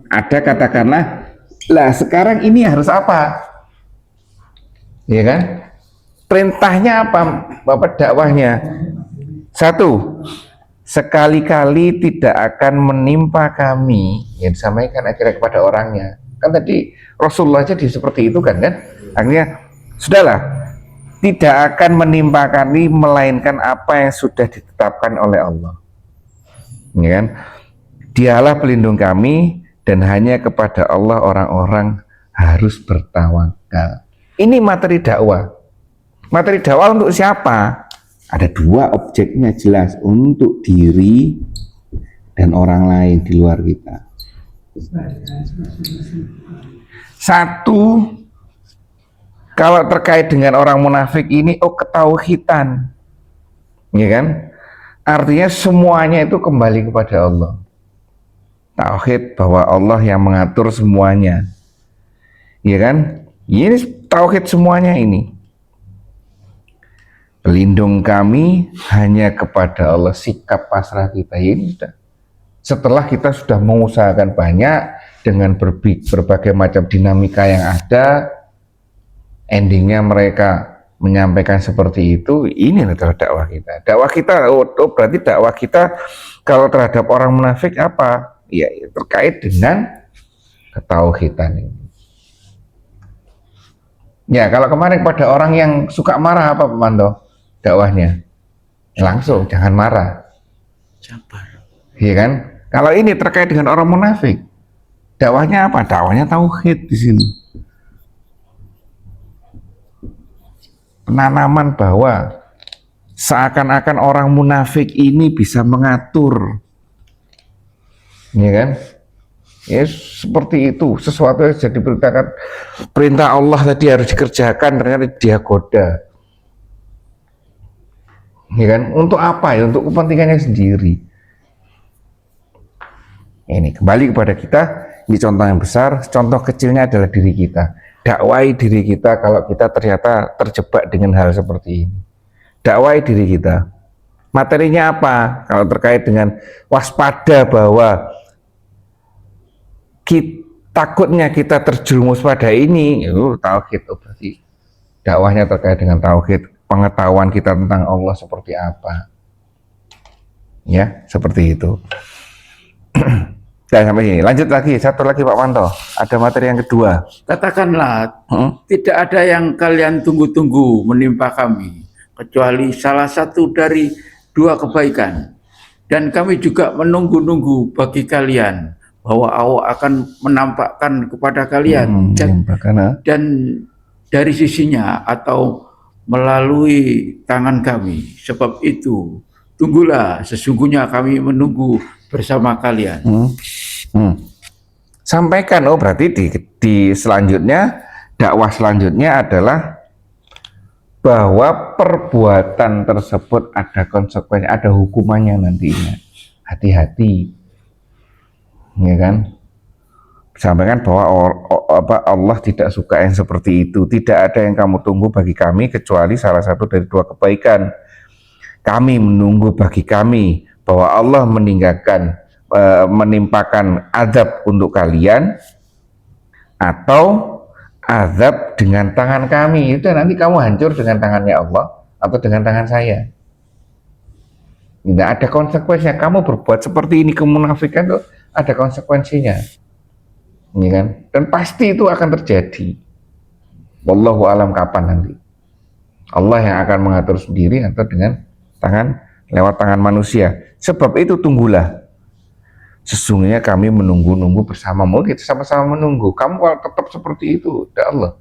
Ada katakanlah, lah sekarang ini harus apa? Ya kan? Perintahnya apa? Bapak dakwahnya. Satu, sekali-kali tidak akan menimpa kami yang disampaikan akhirnya kepada orangnya. Kan tadi Rasulullah jadi seperti itu kan? Akhirnya sudahlah, tidak akan menimpa kami melainkan apa yang sudah ditetapkan oleh Allah. Ya kan? Dialah pelindung kami dan hanya kepada Allah orang-orang harus bertawakal. Ini materi dakwah. Materi dakwah untuk siapa? Ada dua objeknya jelas, untuk diri dan orang lain di luar kita. Satu, kalau terkait dengan orang munafik ini, ketauhidan, ya kan? Artinya semuanya itu kembali kepada Allah. Tauhid bahwa Allah yang mengatur semuanya, ya kan? Ini tauhid semuanya ini. Pelindung kami hanya kepada Allah, sikap pasrah kita ini sudah. Setelah kita sudah mengusahakan banyak dengan berbagai macam dinamika yang ada, endingnya mereka menyampaikan seperti itu. Ini adalah dakwah kita. Dakwah kita, berarti dakwah kita kalau terhadap orang munafik apa? Ya, terkait dengan ketauhidan ini. Ya, kalau kemarin pada orang yang suka marah apa Pak Manto? Dakwahnya langsung jangan marah, Sabar. iya kan? Kalau ini terkait dengan orang munafik, dakwahnya apa? Dakwahnya tauhid di sini. Penanaman bahwa seakan-akan orang munafik ini bisa mengatur, iya kan? Ya seperti itu, sesuatu yang jadi diperintahkan, perintah Allah tadi harus dikerjakan, ternyata dia goda. Ya kan? Untuk apa ya? Untuk kepentingannya sendiri. Ini kembali kepada kita. Ini contoh yang besar. Contoh kecilnya adalah diri kita. Dakwai diri kita kalau kita ternyata terjebak dengan hal seperti ini. Dakwai diri kita. Materinya apa? Kalau terkait dengan waspada bahwa takutnya kita terjerumus pada ini, tauhid, berarti dakwahnya terkait dengan tauhid. Pengetahuan kita tentang Allah seperti apa, ya seperti itu. Sampai sini. Lanjut lagi, satu lagi Pak Manto, ada materi yang kedua. Katakanlah, tidak ada yang kalian tunggu-tunggu menimpa kami, kecuali salah satu dari dua kebaikan. Dan kami juga menunggu-nunggu bagi kalian, bahwa Allah akan menampakkan kepada kalian dan dari sisinya atau melalui tangan kami. Sebab itu tunggulah, sesungguhnya kami menunggu bersama kalian. Sampaikan, berarti di selanjutnya, dakwah selanjutnya adalah bahwa perbuatan tersebut ada konsekuensi, ada hukumannya nantinya. Hati-hati, ya kan? Sampaikan bahwa Allah tidak suka yang seperti itu. Tidak ada yang kamu tunggu bagi kami kecuali salah satu dari dua kebaikan. Kami menunggu bagi kami bahwa Allah menimpakan azab untuk kalian, atau azab dengan tangan kami. Itu nanti kamu hancur dengan tangannya Allah atau dengan tangan saya. Tidak ada konsekuensinya. Kamu berbuat seperti ini, kemunafikan itu ada konsekuensinya. Ya kan? Dan pasti itu akan terjadi. Wallahu alam kapan nanti. Allah yang akan mengatur sendiri atau dengan lewat tangan manusia. Sebab itu tunggulah. Sesungguhnya kami menunggu-nunggu bersamamu, kita sama-sama menunggu. Kamu kalau tetap seperti itu, ya Allah.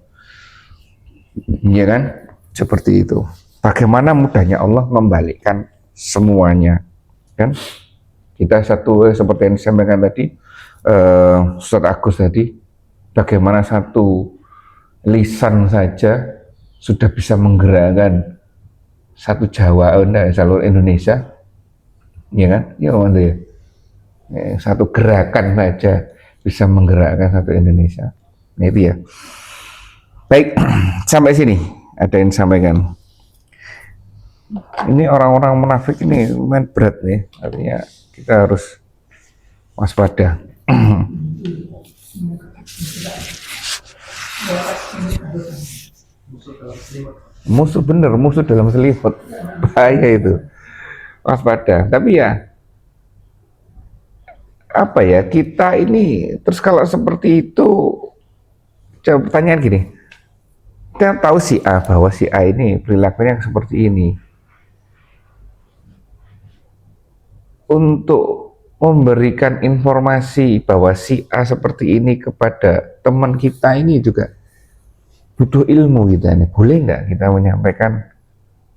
Ya kan? Seperti itu. Bagaimana mudahnya Allah membalikkan semuanya. Kan? Kita seperti yang disampaikan tadi, Ustaz Agus tadi, bagaimana satu lisan saja sudah bisa menggerakkan satu Jawa, seluruh Indonesia, ya kan? Ya, ya. Satu gerakan saja bisa menggerakkan satu Indonesia. Nah, itu ya. Baik, sampai sini ada yang disampaikan. Ini orang-orang munafik ini lumayan berat nih, artinya kita harus waspada. Musuh bener, musuh dalam selimut. Bahaya itu. Waspada. Tapi ya, apa ya, kita ini, terus kalau seperti itu, coba pertanyaan gini, kita tahu si A, bahwa si A ini perilakunya seperti ini. Untuk memberikan informasi bahwa si A seperti ini kepada teman kita ini juga butuh ilmu kita nih. Boleh nggak kita menyampaikan,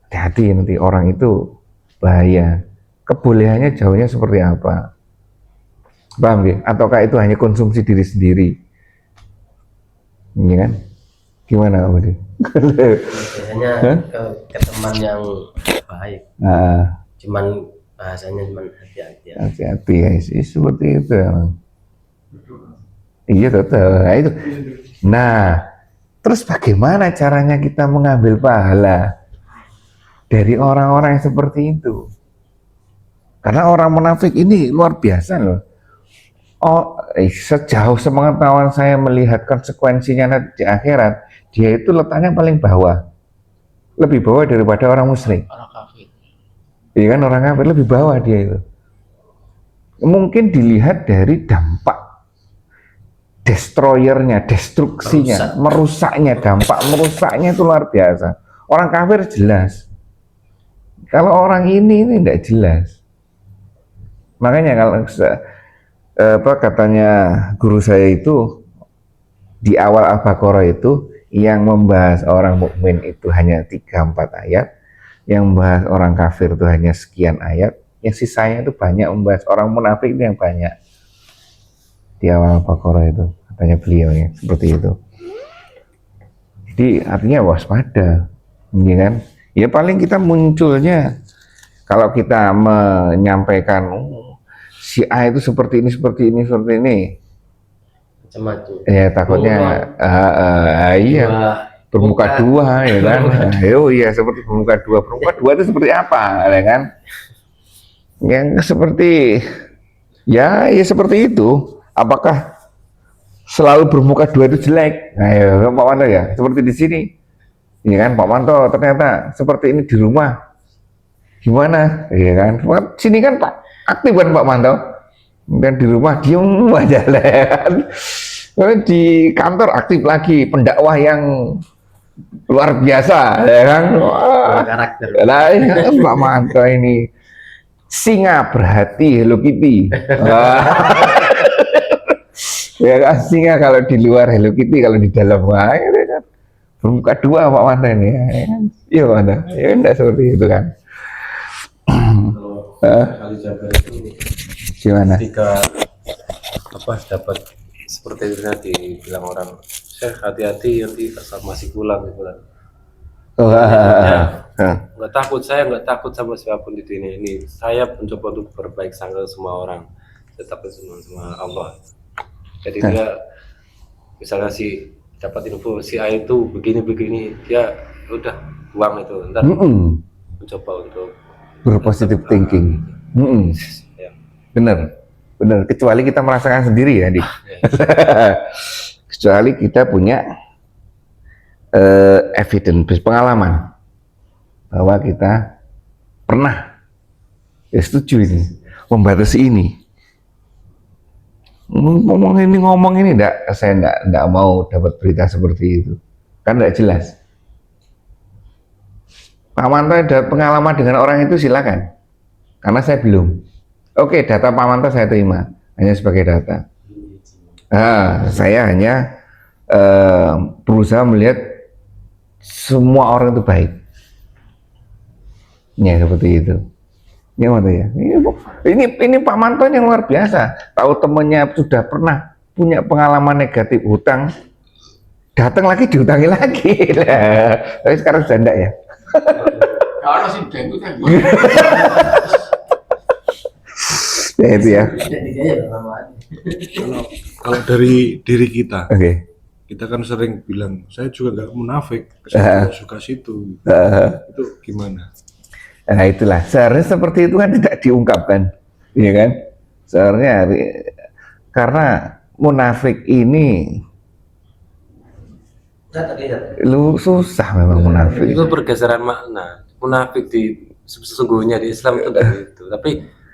hati-hati nanti orang itu bahaya. Kebolehannya jauhnya seperti apa? Paham ya? Ataukah itu hanya konsumsi diri sendiri? Ini kan? Gimana Pak Budi? Biasanya ke teman yang baik. Cuman bahasanya cuman hati-hati. Hati-hati ya, seperti itu. Iya tetap. Nah, itu. Nah, terus bagaimana caranya kita mengambil pahala dari orang-orang yang seperti itu? Karena orang munafik ini luar biasa loh. Sejauh sepengetahuan saya melihat konsekuensinya nanti di akhirat, dia itu letaknya paling bawah, lebih bawah daripada orang musyrik. Orang kafir. Iya kan, orang kafir lebih bawah dia itu. Mungkin dilihat dari dampak destroyernya, destruksinya, merusaknya, dampak merusaknya itu luar biasa. Orang kafir jelas. Kalau orang ini tidak jelas. Makanya kalau apa katanya guru saya itu di awal Al-Baqarah itu yang membahas orang mukmin itu hanya 3-4 ayat, yang membahas orang kafir itu hanya sekian ayat, yang sisanya itu banyak membahas orang munafik itu yang banyak di awal Al-Baqarah itu, katanya beliau ya, seperti itu. Jadi artinya waspada, ya kan? Ya paling kita munculnya kalau kita menyampaikan si A itu seperti ini, seperti ini, seperti ini. Macam-macam. Ya takutnya, iya, bermuka dua, ya kan? Oh iya, seperti bermuka dua. Bermuka dua itu seperti apa, ya kan? Yang seperti, ya seperti itu. Apakah selalu bermuka dua itu jelek? Nah, ya, Pak Manto ya, seperti di sini. Ya kan, Pak Manto ternyata seperti ini di rumah. Gimana? Ya kan? Sini kan Pak aktif kan Pak Manto, dan di rumah diem aja kan. Di kantor aktif lagi, pendakwah yang luar biasa, ya kan? Wah, Karakter. lah ya, Pak Manto ini singa berhati Hello Kitty. Ya kan, singa kalau di luar Hello Kitty, kalau di dalam wah, ya kan? Bermuka dua Pak Manto ini, ya kan? Iya Pak Manto, ya enggak seperti itu kan? Kali Jabar itu Gimana? ketika dapat seperti itu tadi bilang orang, saya hati-hati nanti masih pulang gitu kan. Nggak takut, saya nggak takut sama siapapun di dunia ini. Saya mencoba untuk berbaik sangka semua orang, tetap sama Allah. Jadi dia misalnya si dapat info si A itu begini-begini, dia udah buang itu, ntar mencoba untuk berpositif thinking. Ya. Bener. Kecuali kita merasakan sendiri ya, Dik. Kecuali kita punya evidence, pengalaman bahwa kita pernah setuju ini, membatasi ini. Ngomong ini saya enggak mau dapat berita seperti itu. Kan enggak jelas. Pak Manto ada pengalaman dengan orang itu silakan, karena saya belum. Oke, data Pak Manto saya terima hanya sebagai data. Saya hanya berusaha melihat semua orang itu baik. Ya seperti itu. Ya Manto ya. Ini Pak Manto yang luar biasa. Tahu temennya sudah pernah punya pengalaman negatif hutang, datang lagi dihutangi lagi. Tapi sekarang sudah enggak ya. Kalau sih dengkut kan. Ya itu ya. Kalau dari diri kita, Oke. kita kan sering bilang, saya juga nggak munafik, saya suka situ. Itu gimana? Nah itulah, seharusnya seperti itu kan tidak diungkapkan, ya kan? Seharusnya karena munafik ini lu susah memang munafik. Itu pergeseran makna. Munafik di sesungguhnya di Islam itu dari itu. Tapi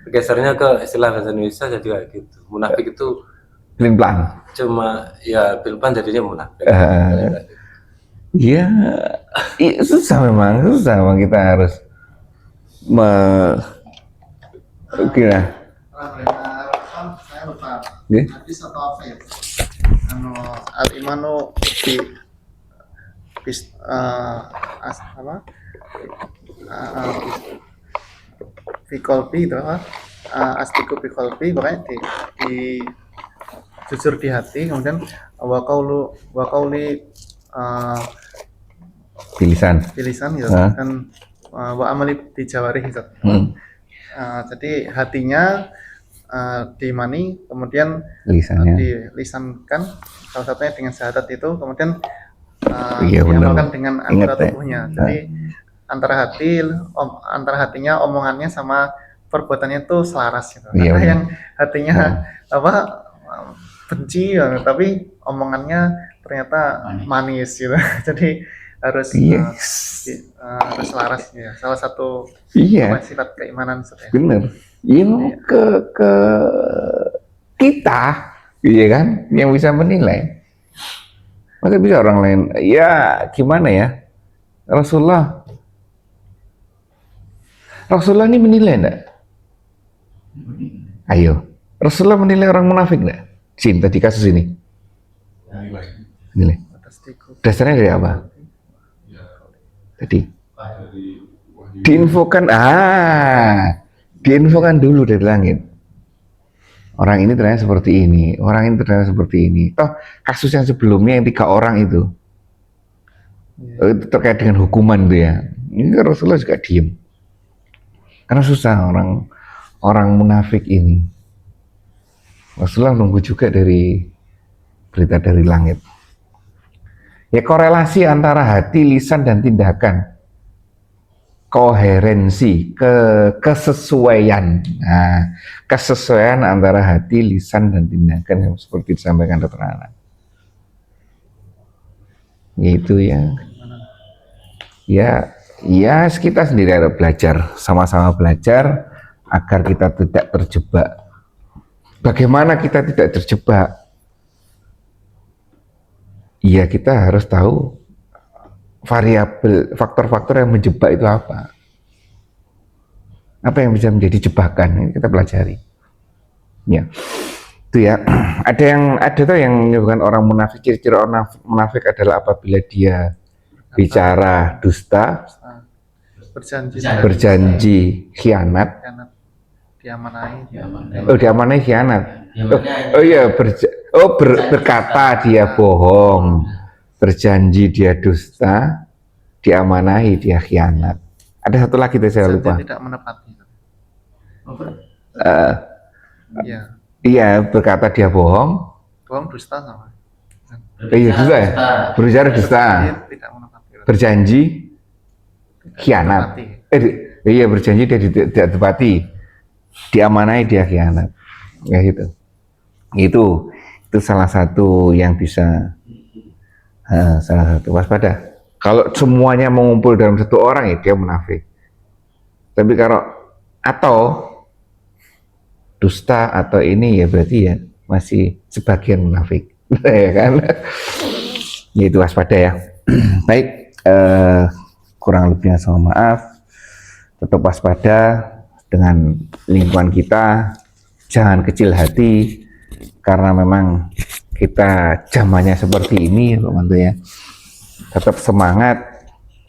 bergesernya ke istilah bahasa Indonesia jadi kayak gitu. Munafik itu Pelin-pelan. cuma ya bilpan jadinya munafik. Ya, susah memang kita harus kira. Saya lupa. Nggih? Hadis atau apa ya? Al imanu Fikolbi itu apa? Astiku Fikolbi, pokoknya di jujur di hati, kemudian wakauli Bilisan. gitu, dan wa amali di jawari gitu. Jadi hatinya diimani, kemudian Lisannya. dilisankan, salah satunya dengan syahadat itu, kemudian Iya, diamalkan benar. dengan Ingat, anggota tubuhnya. Jadi antara hatinya, omongannya sama perbuatannya itu selaras gitu. Iya, Ada benar. yang hatinya benci ya, tapi omongannya ternyata manis gitu. Jadi harus harus selaras ya. Salah satu sifat keimanan seperti itu. Bener. Ini ke kita, iya kan, yang bisa menilai. Masa bisa orang lain, ya gimana ya? Rasulullah ini menilai enggak? Ayo, Rasulullah menilai orang munafik enggak? Cinta di kasus ini. Nilai. Dasarnya dari apa? Tadi diinfokan dulu dari langit. Orang ini ternyata seperti ini, orang ini ternyata seperti ini. Toh kasus yang sebelumnya yang 3 orang itu terkait dengan hukuman itu ya. Ini Rasulullah juga diem. Karena susah orang munafik ini. Rasulullah nunggu juga dari berita dari langit. Ya korelasi antara hati, lisan dan tindakan. Koherensi, kesesuaian. Nah, kesesuaian antara hati, lisan dan tindakan yang seperti disampaikan Dr. Anan. Itu ya. Ya kita sendiri harus belajar, sama-sama belajar agar kita tidak terjebak. Bagaimana kita tidak terjebak? Ya kita harus tahu variabel, faktor-faktor yang menjebak itu apa? Apa yang bisa menjadi jebakan? Ini kita pelajari. Ya, itu ya. Ada tuh yang menyebutkan orang munafik. Ciri-ciri orang munafik adalah apabila dia bicara dusta, berjanji khianat, diamanai khianat. Berkata dia bohong, berjanji dia dusta, diamanahi dia khianat. Ada satu lagi saya lupa. Tidak menepati. Iya, berkata dia bohong. Bohong dusta sama. Iya dusta ya. Berbicara dusta. Tidak menepati. Berjanji khianat. Iya berjanji dia tidak tepati. Diamanahi dia khianat. Ya gitu. Itu salah satu yang bisa salah satu waspada. Kalau semuanya mengumpul dalam satu orang ya dia munafik. Tapi atau dusta atau ini ya berarti ya masih sebagian munafik. Ya kan? Ya itu waspada ya. Baik, kurang lebihnya sama maaf. Tetap waspada dengan lingkungan kita. Jangan kecil hati. Karena memang kita zamannya seperti ini, Pak Mantu ya. Tetap semangat,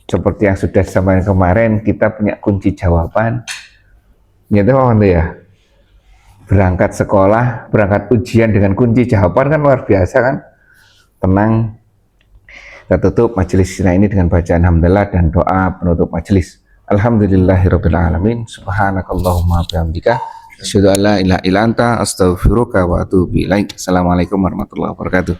seperti yang sudah disampaikan kemarin, kita punya kunci jawaban. Gitu Pak Mantu ya. Berangkat sekolah, berangkat ujian dengan kunci jawaban kan luar biasa kan. Tenang. Kita tutup majelis ini dengan bacaan hamdalah dan doa penutup majelis. Alhamdulillahirabbil alamin. Subhanakallahumma bihamdika asyhadu an la ilaha illa anta astaghfiruka wa atubu ilaik. Assalamualaikum warahmatullahi wabarakatuh.